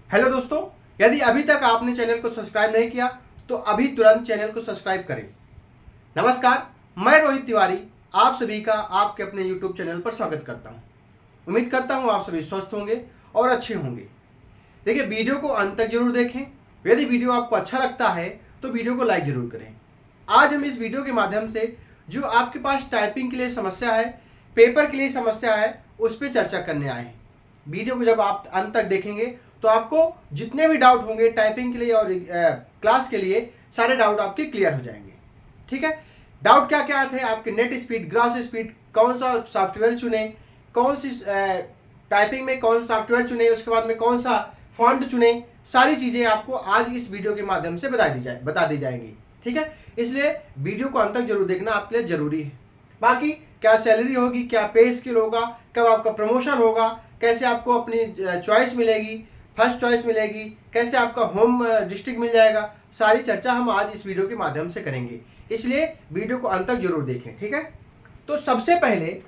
Hello दोस्तों, यदि अभी तक आपने चैनल को सब्सक्राइब नहीं किया तो अभी तुरंत चैनल को सब्सक्राइब करें। नमस्कार, मैं रोहित तिवारी आप सभी का आपके अपने यूट्यूब चैनल पर स्वागत करता हूं। उम्मीद करता हूं आप सभी स्वस्थ होंगे और अच्छे होंगे। देखिए, वीडियो को अंत तक जरूर देखें। यदि वीडियो आपको अच्छा लगता है तो वीडियो को लाइक जरूर करें। आज हम इस वीडियो के माध्यम से जो आपके पास टाइपिंग के लिए समस्या है, पेपर के लिए समस्या है, उस पर चर्चा करने आए हैं। वीडियो को जब आप अंत तक देखेंगे तो आपको जितने भी डाउट होंगे टाइपिंग के लिए और क्लास के लिए, सारे डाउट आपके क्लियर हो जाएंगे। ठीक है, डाउट क्या क्या थे आपके? नेट स्पीड, ग्रॉस स्पीड, कौन सा सॉफ्टवेयर चुने, कौन सी टाइपिंग में कौन सा सॉफ्टवेयर चुने, उसके बाद में कौन सा फॉन्ट चुने, सारी चीज़ें आपको आज इस वीडियो के माध्यम से बता दी जाएंगी। ठीक है, इसलिए वीडियो को अंत तक जरूर देखना आपके लिए जरूरी है। बाकी क्या सैलरी होगी, क्या पे स्केल होगा, कब आपका प्रमोशन होगा, कैसे आपको अपनी चॉइस मिलेगी, फर्स्ट चॉइस मिलेगी, कैसे आपका होम डिस्ट्रिक्ट मिल जाएगा, सारी चर्चा हम आज इस वीडियो के माध्यम से करेंगे। इसलिए वीडियो को अंत तक जरूर देखें। ठीक है, तो सबसे पहले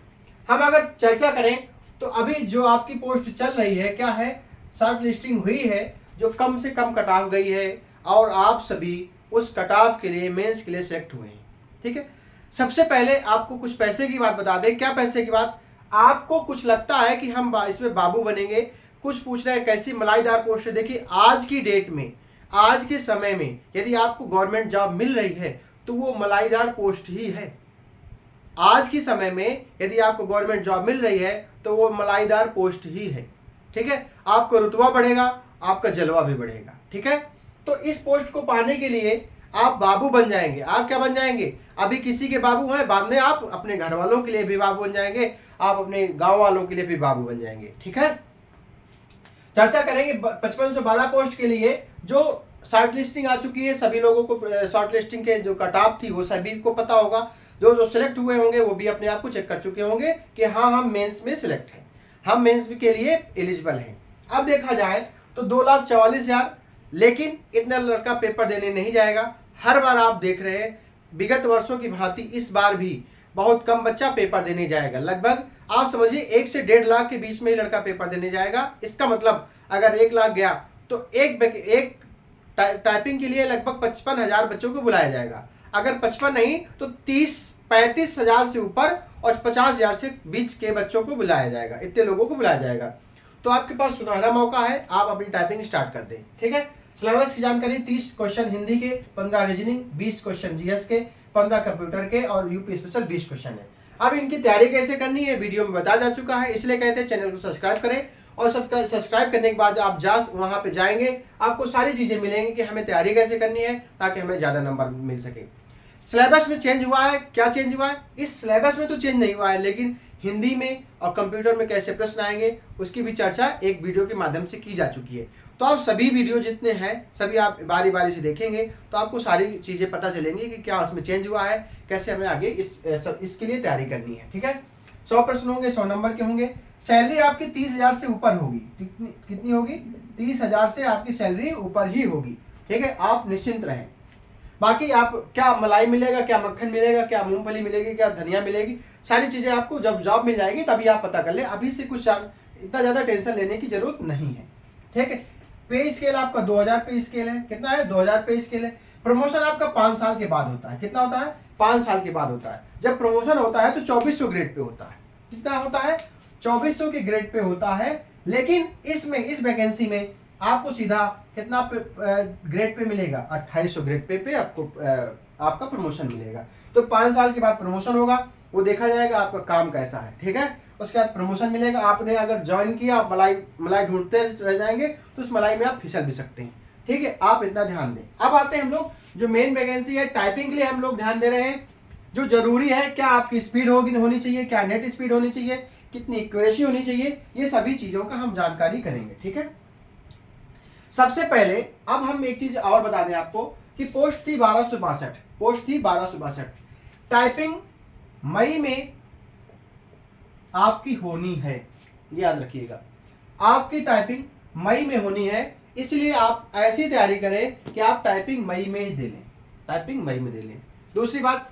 हम अगर चर्चा करें तो अभी जो आपकी पोस्ट चल रही है क्या है, शॉर्ट लिस्टिंग हुई है, जो कम से कम कट ऑफ गई है और आप सभी उस कट ऑफ के लिए मेंस के लिए सेलेक्ट हुए हैं। ठीक है, सबसे पहले आपको कुछ पैसे की बात बता दें। क्या पैसे की बात? आपको कुछ लगता है कि हम इसमें बाबू बनेंगे, कुछ पूछ रहे हैं कैसी मलाईदार पोस्ट है। देखिए, आज की डेट में, आज के समय में यदि आपको गवर्नमेंट जॉब मिल रही है तो वो मलाईदार पोस्ट ही है। आज के समय में यदि आपको गवर्नमेंट जॉब मिल रही है तो वो मलाईदार पोस्ट ही है। ठीक है, आपका रुतबा बढ़ेगा, आपका जलवा भी बढ़ेगा। ठीक है, तो इस पोस्ट को पाने के लिए आप बाबू बन जाएंगे। आप क्या बन जाएंगे? अभी किसी के बाबू हैं, बाद में आप अपने घर वालों के लिए भी बाबू बन जाएंगे, आप अपने गांव वालों के लिए भी बाबू बन जाएंगे। ठीक है, चर्चा करेंगे 5512 पोस्ट के लिए जो शॉर्ट लिस्टिंग आ चुकी है। सभी लोगों को शॉर्ट लिस्टिंग के जो कट ऑफ थी वो सभी को पता होगा। जो जो सिलेक्ट हुए होंगे वो भी अपने आप को चेक कर चुके होंगे कि हाँ, हम मेंस में सिलेक्ट हैं, हम मेंस के लिए एलिजिबल हैं। अब देखा जाए तो 2,44,000, लेकिन इतना लड़का पेपर देने नहीं जाएगा। हर बार आप देख रहे हैं विगत वर्षों की भांति इस बार भी बहुत कम बच्चा पेपर देने जाएगा। लगभग आप समझिए 1 से 1.5 लाख के बीच में ही लड़का पेपर देने जाएगा। इसका मतलब अगर 1 लाख गया तो एक टाइपिंग के लिए लगभग 55,000 बच्चों को बुलाया जाएगा। अगर 55 नहीं तो 35,000 से ऊपर और 50,000 से बीच के बच्चों को बुलाया जाएगा, इतने लोगों को बुलाया जाएगा। तो आपके पास सुनहरा मौका है, आप अपनी टाइपिंग स्टार्ट कर दें। ठीक है, सिलेबस की जानकारी: 30 क्वेश्चन हिंदी के, 15 रीजनिंग, 20 क्वेश्चन जीएस के, 15 कंप्यूटर के और यूपी स्पेशल 20 क्वेश्चन है। अब इनकी तैयारी कैसे करनी है वीडियो में बता जा चुका है, इसलिए कहते हैं चैनल को सब्सक्राइब करें। और सब्सक्राइब करने के बाद आप वहां पे जाएंगे, आपको सारी चीजें मिलेंगी कि हमें तैयारी कैसे करनी है ताकि हमें ज्यादा नंबर मिल सके। सिलेबस में चेंज हुआ है, क्या चेंज हुआ है? इस सिलेबस में तो चेंज नहीं हुआ है, लेकिन हिंदी में और कंप्यूटर में कैसे प्रश्न आएंगे उसकी भी चर्चा एक वीडियो के माध्यम से की जा चुकी है। तो आप सभी वीडियो जितने हैं सभी आप बारी बारी से देखेंगे तो आपको सारी चीज़ें पता चलेंगी कि क्या उसमें चेंज हुआ है, कैसे हमें आगे इसके लिए तैयारी करनी है। ठीक है, 100 प्रश्न होंगे, 100 नंबर के होंगे। सैलरी आपकी 30,000 से ऊपर होगी। कितनी होगी? 30,000 से आपकी सैलरी ऊपर ही होगी। ठीक है, आप निश्चिंत रहें। बाकी आप क्या मलाई मिलेगा, क्या मक्खन मिलेगा, क्या मूंगफली मिलेगी, क्या धनिया मिलेगी, सारी चीज़ें आपको जब जॉब मिल जाएगी तभी आप पता कर ले। अभी से कुछ इतना ज़्यादा टेंशन लेने की जरूरत नहीं है। ठीक है, पे स्केल आपका 2,000 पे स्केल है। कितना है? 2,000 पे स्केल है। प्रमोशन आपका 5 साल के बाद होता है। कितना होता है? 5 साल के बाद होता है। जब प्रमोशन होता है तो 2400 ग्रेड पे होता है। कितना होता है? 2400 के ग्रेड पे होता है। लेकिन इसमें, इस वैकेंसी में आपको सीधा कितना ग्रेड पे मिलेगा? 2800 ग्रेड पे आपको आपका प्रमोशन मिलेगा। तो 5 साल के बाद प्रमोशन होगा, वो देखा जाएगा आपका काम कैसा है। ठीक है, उसके बाद प्रमोशन मिलेगा। आपने अगर ज्वाइन किया, आप मलाई ढूंढते रह जाएंगे तो उस मलाई में आप फिसल भी सकते हैं। ठीक है, आप इतना ध्यान दें। अब आते हैं हम लोग जो मेन वैकेंसी है टाइपिंग के लिए हम लोग ध्यान दे रहे हैं। जो जरूरी है, क्या आपकी स्पीड होनी चाहिए, क्या नेट स्पीड होनी चाहिए, कितनी एक्यूरेसी होनी चाहिए, ये सभी चीज़ों का हम जानकारी करेंगे। ठीक है, सबसे पहले अब हम एक चीज और बता दें आपको कि पोस्ट थी 1262, पोस्ट थी 1262। टाइपिंग मई में आपकी होनी है, याद रखिएगा, आपकी टाइपिंग मई में होनी है। इसलिए आप ऐसी तैयारी करें कि आप टाइपिंग मई में ही दे लें, टाइपिंग मई में दे लें। दूसरी बात,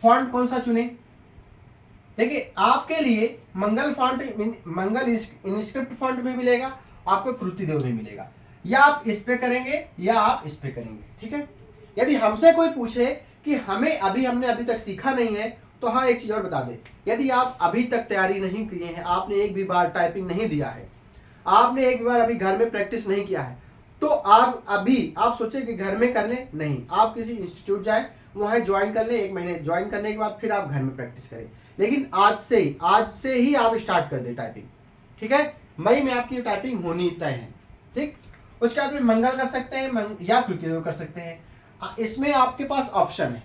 फॉन्ट कौन सा चुने? देखिए, आपके लिए मंगल इंस्क्रिप्ट फॉन्ट भी मिलेगा, आपको कृतिदेव भी मिलेगा। या आप इस पे करेंगे या आप इस पे करेंगे, ठीक है। यदि हमसे कोई पूछे कि हमने अभी तक सीखा नहीं है, तो हाँ एक चीज और बता दें, यदि आप अभी तक तैयारी नहीं किए हैं, आपने एक भी बार टाइपिंग नहीं दिया है, आपने एक बार अभी घर में प्रैक्टिस नहीं किया है, तो आप सोचे कि घर में कर लें, नहीं, आप किसी इंस्टीट्यूट जाएं, वहाँ ज्वाइन कर लें, 1 महीने ज्वाइन करने के बाद फिर आप घर में प्रैक्टिस करें। लेकिन आज से ही आप स्टार्ट कर दें टाइपिंग, ठीक है। मई में आपकी टाइपिंग होनी तय है, ठीक। उसके बाद में मंगल कर सकते हैं या कृतिदेव कर सकते हैं। इसमें आपके पास ऑप्शन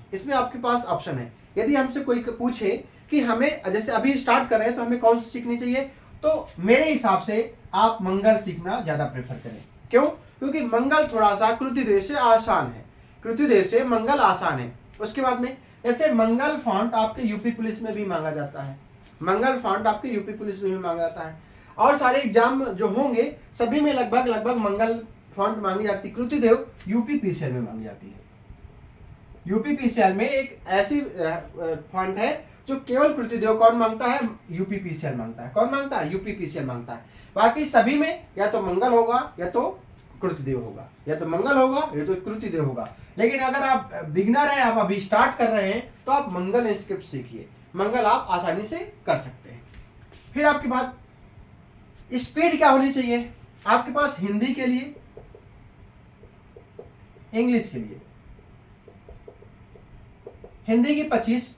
है, यदि हमसे कोई पूछे कि हमें जैसे अभी स्टार्ट कर रहे हैं तो हमें कौन सी सीखनी चाहिए, तो मेरे हिसाब से आप मंगल सीखना ज़्यादा प्रेफर करें। क्यों? क्योंकि मंगल थोड़ा सा कृतिदेव से आसान है, कृतिदेव से मंगल आसान है। उसके बाद में जैसे मंगल फॉन्ट आपके यूपी पुलिस में भी मांगा जाता है, मंगल फॉन्ट आपके यूपी पुलिस में भी मांगा जाता है, और सारे एग्जाम जो होंगे सभी में लगभग मंगल फॉन्ट मांगी जाती है। कृतिदेव यूपी पीसीएल में मांगी जाती है। यूपी पीसीएल में एक ऐसी फॉन्ट है जो केवल कृतिदेव कौन मांगता है, यूपी पीसीएल मांगता है। कौन मांगता है? यूपी पीसीएल मांगता है। बाकी सभी में या तो मंगल होगा या तो कृतिदेव होगा, या तो मंगल होगा या तो कृतिदेव होगा। लेकिन अगर आप बिगनर हैं, आप अभी स्टार्ट कर रहे हैं, तो आप मंगल स्क्रिप्ट सीखिए, मंगल आप आसानी से कर सकते हैं। फिर आपकी बात स्पीड क्या होनी चाहिए आपके पास, हिंदी के लिए, इंग्लिश के लिए। हिंदी की 25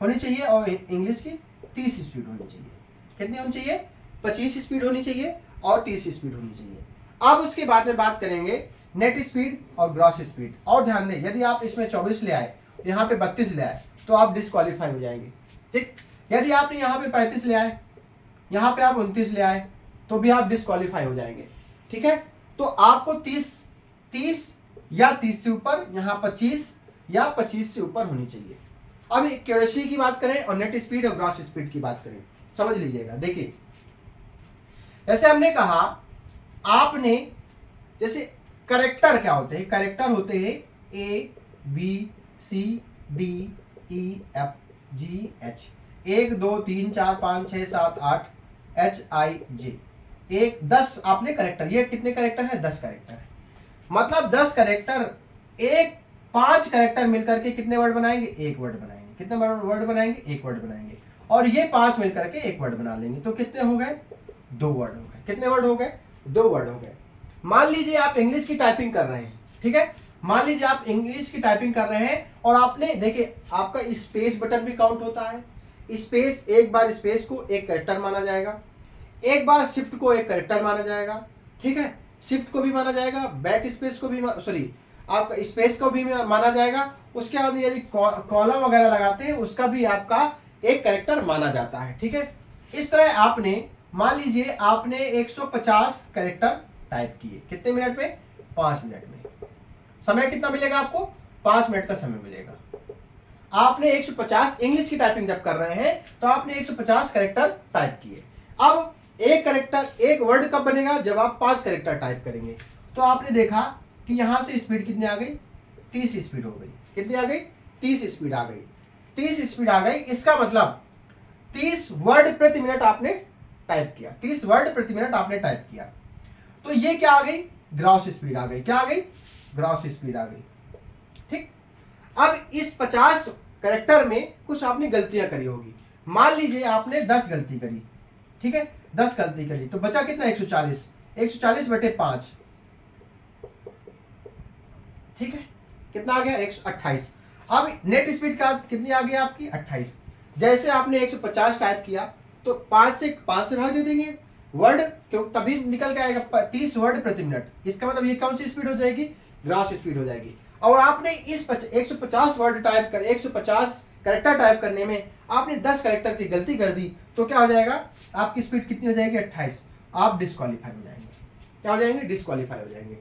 होनी चाहिए और इंग्लिश की 30 स्पीड होनी चाहिए। कितनी होनी चाहिए? 25 स्पीड होनी चाहिए और 30 स्पीड होनी चाहिए। अब उसके बाद में बात करेंगे नेट स्पीड और ग्रॉस स्पीड। और ध्यान दें, यदि आप इसमें 24 ले आए, यहाँ पे 32 ले आए, तो आप डिस्क्वालीफाई हो जाएंगे, ठीक। यदि आपने यहाँ पे 35 ले आए, यहाँ पे आप 29 ले आए, तो भी आप डिस्क्वालीफाई हो जाएंगे, ठीक है। तो आपको 30 या 30 से ऊपर, यहाँ 25 या 25 से ऊपर होनी चाहिए। अब एक्यूरेसी की बात करें और नेट स्पीड और ग्रॉस स्पीड की बात करें, समझ लीजिएगा। देखिए, जैसे हमने कहा, आपने जैसे करेक्टर क्या होते हैं? करेक्टर होते हैं ABCDEFGH, 1 2 3 4 5 6 7 8 HIJ, 10 आपने करेक्टर, ये कितने करेक्टर है? 10 करेक्टर है। मतलब 10 करेक्टर, 5 करेक्टर मिलकर के कितने वर्ड बनाएंगे? 1 वर्ड बनाएंगे। कितने वर्ड बनाएंगे? 1 वर्ड बनाएंगे। और ये 5 मिलकर के 1 वर्ड बना लेंगे, तो कितने हो गए? 2 वर्ड हो गए। कितने वर्ड हो गए? 2 वर्ड हो गए। मान लीजिए आप इंग्लिश की टाइपिंग कर रहे हैं, ठीक है। मान लीजिए आप इंग्लिश की टाइपिंग कर रहे हैं और आपने, देखिए, आपका स्पेस बटन भी काउंट होता है। स्पेस, एक बार स्पेस को एक कैरेक्टर माना जाएगा, एक बार शिफ्ट को एक कैरेक्टर माना जाएगा, ठीक है। शिफ्ट को भी माना जाएगा, बैक स्पेस को भी, सॉरी, आपका स्पेस को भी माना जाएगा। उसके बाद यदि कॉलम वगैरह लगाते हैं, उसका भी आपका एक कैरेक्टर माना जाता है, ठीक है। इस तरह आपने, मान लीजिए आपने 150 कैरेक्टर टाइप किए, कितने मिनट में? 5 मिनट में। समय कितना मिलेगा आपको? 5 मिनट का समय मिलेगा। आपने 150 इंग्लिश की टाइपिंग जब कर रहे हैं, तो आपने 150 कैरेक्टर टाइप किए। अब एक कैरेक्टर, एक वर्ड कब बनेगा? जब आप 5 कैरेक्टर टाइप करेंगे। तो आपने देखा कि यहां से स्पीड कितनी आ गई? 30 स्पीड हो गई। कितनी आ गई? 30 स्पीड आ गई। 30 स्पीड आ गई, इसका मतलब 30 वर्ड प्रति मिनट आपने टाइप किया। 30 वर्ड प्रति मिनट आपने टाइप किया। तो ये क्या आ गई? ग्रॉस स्पीड आ गई। क्या आ गई? ग्रॉस स्पीड आ गई, ठीक। अब इस 50 कैरेक्टर में कुछ आपने गलतियां करी होगी। मान लीजिए आपने 10 गलती करी, ठीक है, 10 गलती करी, तो बचा कितना? 140। 140 बटे 5, ठीक है, कितना आ गया? 128। अब नेट स्पीड का कितनी आ गई आपकी? 28। जैसे आपने 150 टाइप किया, तो 5 से भाग दे देंगे वर्ड, क्यों, तभी निकल के आएगा 30 वर्ड प्रति मिनट। इसका मतलब ये कौन सी स्पीड हो जाएगी? ग्रॉस स्पीड हो जाएगी। और आपने इस 150 वर्ड टाइप कर, 150 कैरेक्टर टाइप करने में आपने 10 कैरेक्टर की गलती कर दी, तो क्या हो जाएगा? आपकी स्पीड कितनी हो जाएगी? 28। आप डिस्क्वालीफाई हो जाएंगे। क्या हो जाएंगे? डिस्क्वालीफाई हो जाएंगे।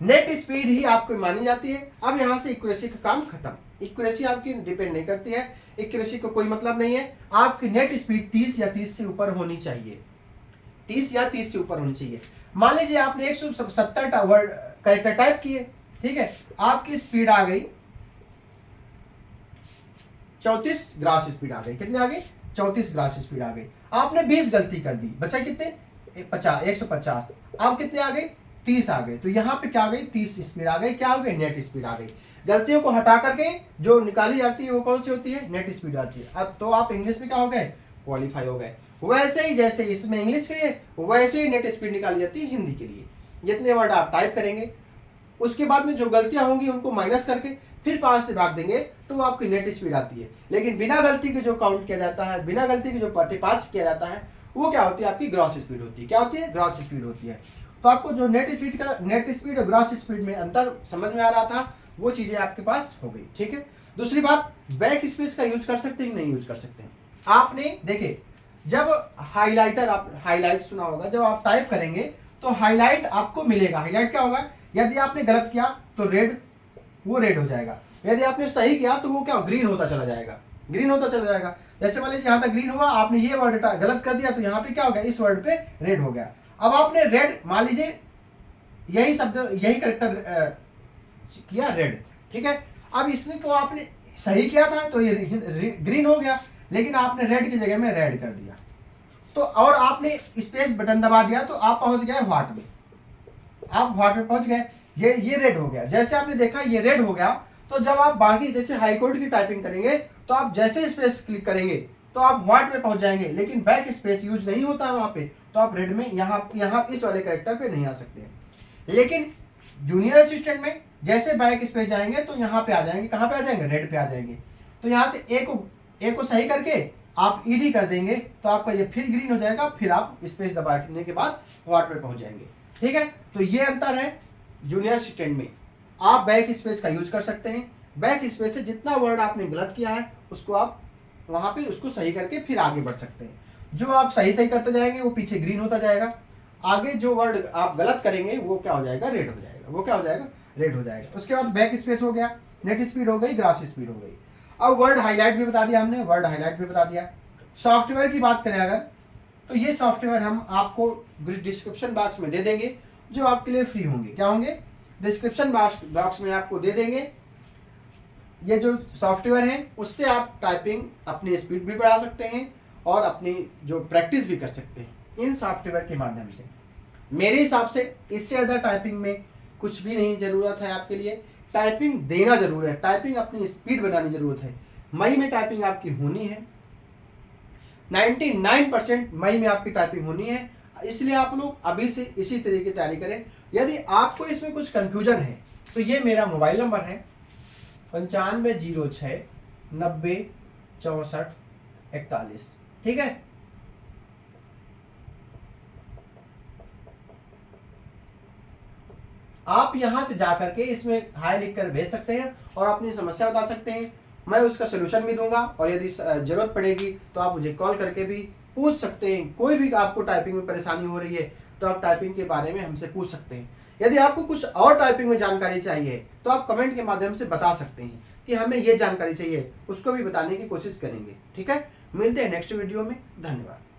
नेट स्पीड ही आपको मानी जाती है। अब यहाँ से एक्यूरेसी का काम खत्म। एक्यूरेसी आपकी डिपेंड नहीं करती है, एक्यूरेसी को कोई मतलब नहीं है। आपकी नेट स्पीड 30 या 30 से ऊपर होनी चाहिए, 30 या 30 से ऊपर होनी चाहिए। मान लीजिए आपने 170 वर्ड कैरेक्टर टाइप किए, ठीक है, आपकी स्पीड आ गई 34 ग्रॉस स्पीड आ गई। कितनी आ गई? 34 ग्रॉस स्पीड आ गई। आपने 20 गलती कर दी, बचा कितने? 150। अब कितने आ गई? 30 आ गए, तो यहाँ पे क्या आ गई 30 स्पीड आ गई, क्या हो गई नेट स्पीड आ गई। गलतियों को हटा करके जो निकाली जाती है वो कौन सी होती है, नेट स्पीड आती है। अब तो आप इंग्लिश में क्या हो गए, क्वालिफाई हो गए। वैसे ही जैसे इसमें इंग्लिश के लिए वैसे ही नेट स्पीड निकाली जाती है हिंदी के लिए। जितने वर्ड आप टाइप करेंगे उसके बाद में जो गलतियां होंगी उनको माइनस करके फिर 5 से भाग देंगे तो वो आपकी नेट स्पीड आती है। लेकिन बिना गलती के जो काउंट किया जाता है, बिना गलती के जो 5 किया जाता है, वो क्या होती है, आपकी ग्रॉस स्पीड होती है। क्या होती है, ग्रॉस स्पीड होती है। तो आपको जो नेट स्पीड और ग्रॉस स्पीड में अंतर समझ में आ रहा था, वो चीजें आपके पास हो गई। ठीक है। दूसरी बात, बैक स्पेस का यूज कर सकते हैं, नहीं यूज कर सकते हैं। आपने देखे जब हाईलाइटर, आप हाईलाइट सुना होगा, जब आप टाइप करेंगे तो हाईलाइट आपको मिलेगा। हाईलाइट क्या होगा, यदि आपने गलत किया तो रेड, वो रेड हो जाएगा। यदि आपने सही किया तो वो क्या, ग्रीन होता चला जाएगा, ग्रीन होता चला जाएगा। जैसे मान लीजिए यहाँ तक ग्रीन हुआ, आपने ये वर्ड गलत कर दिया तो यहाँ पे क्या हो गया, इस वर्ड पे रेड हो गया। अब आपने रेड, मान लीजिए यही शब्द, यही करेक्टर किया रेड, ठीक है। अब इसमें को आपने सही किया था तो ये ग्रीन हो गया, लेकिन आपने रेड की जगह में रेड कर दिया तो, और आपने स्पेस बटन दबा दिया तो आप पहुंच गए व्हाट में, आप व्हाट में पहुंच गए, ये रेड हो गया। जैसे आपने देखा ये रेड हो गया, तो जब आप बाकी जैसे हाईकोर्ट की टाइपिंग करेंगे तो आप जैसे स्पेस क्लिक करेंगे तो आप व्हाट में पहुंच जाएंगे, लेकिन बैक स्पेस यूज नहीं होता है वहां पे, तो आप रेड में यहाँ इस वाले करेक्टर पे नहीं आ सकते। लेकिन जूनियर असिस्टेंट में जैसे बैक स्पेस जाएंगे तो यहाँ पे आ जाएंगे, कहाँ पे आ जाएंगे, रेड पे आ जाएंगे। तो यहाँ से ए को सही करके आप ईडी कर देंगे तो आपका ये फिर ग्रीन हो जाएगा, फिर आप स्पेस दबाने के बाद व्हाट पे पहुंच जाएंगे। ठीक है। तो ये अंतर है जूनियर असिस्टेंट में। आप बैक स्पेस का यूज कर सकते हैं। बैक स्पेस से जितना वर्ड आपने गलत किया है उसको आप वहां पे उसको सही करके फिर आगे बढ़ सकते हैं। जो आप सही करते जाएंगे वो पीछे ग्रीन होता जाएगा, आगे जो वर्ड आप गलत करेंगे वो क्या हो जाएगा, रेड हो जाएगा, वो क्या हो जाएगा, रेड हो जाएगा। उसके बाद बैक स्पेस हो गया, नेट स्पीड हो गई, ग्रॉस स्पीड हो गई। अब वर्ड हाईलाइट भी बता दिया हमने, वर्ड हाईलाइट भी बता दिया। सॉफ्टवेयर की बात करें अगर, तो ये सॉफ्टवेयर हम आपको डिस्क्रिप्शन बॉक्स में दे देंगे, जो आपके लिए फ्री होंगे। क्या होंगे, डिस्क्रिप्शन बॉक्स में आपको दे देंगे। ये जो सॉफ्टवेयर है उससे आप टाइपिंग अपनी स्पीड भी बढ़ा सकते हैं और अपनी जो प्रैक्टिस भी कर सकते हैं इन सॉफ्टवेयर के माध्यम से। मेरे हिसाब से इससे ज़्यादा टाइपिंग में कुछ भी नहीं ज़रूरत है आपके लिए। टाइपिंग देना जरूर है, टाइपिंग अपनी स्पीड बनानी जरूरत है। मई में टाइपिंग आपकी होनी है, 99% मई में आपकी टाइपिंग होनी है। इसलिए आप लोग अभी से इसी तरीके की तैयारी करें। यदि आपको इसमें कुछ कंफ्यूजन है तो ये मेरा मोबाइल नंबर है 9506 90 64 41। ठीक है। आप यहां से जाकर के इसमें हाई लिख कर भेज सकते हैं और अपनी समस्या बता सकते हैं, मैं उसका सोल्यूशन भी दूंगा। और यदि जरूरत पड़ेगी तो आप मुझे कॉल करके भी पूछ सकते हैं। कोई भी आपको टाइपिंग में परेशानी हो रही है तो आप टाइपिंग के बारे में हमसे पूछ सकते हैं। यदि आपको कुछ और टाइपिंग में जानकारी चाहिए तो आप कमेंट के माध्यम से बता सकते हैं कि हमें ये जानकारी चाहिए, उसको भी बताने की कोशिश करेंगे। ठीक है। मिलते हैं नेक्स्ट वीडियो में। धन्यवाद।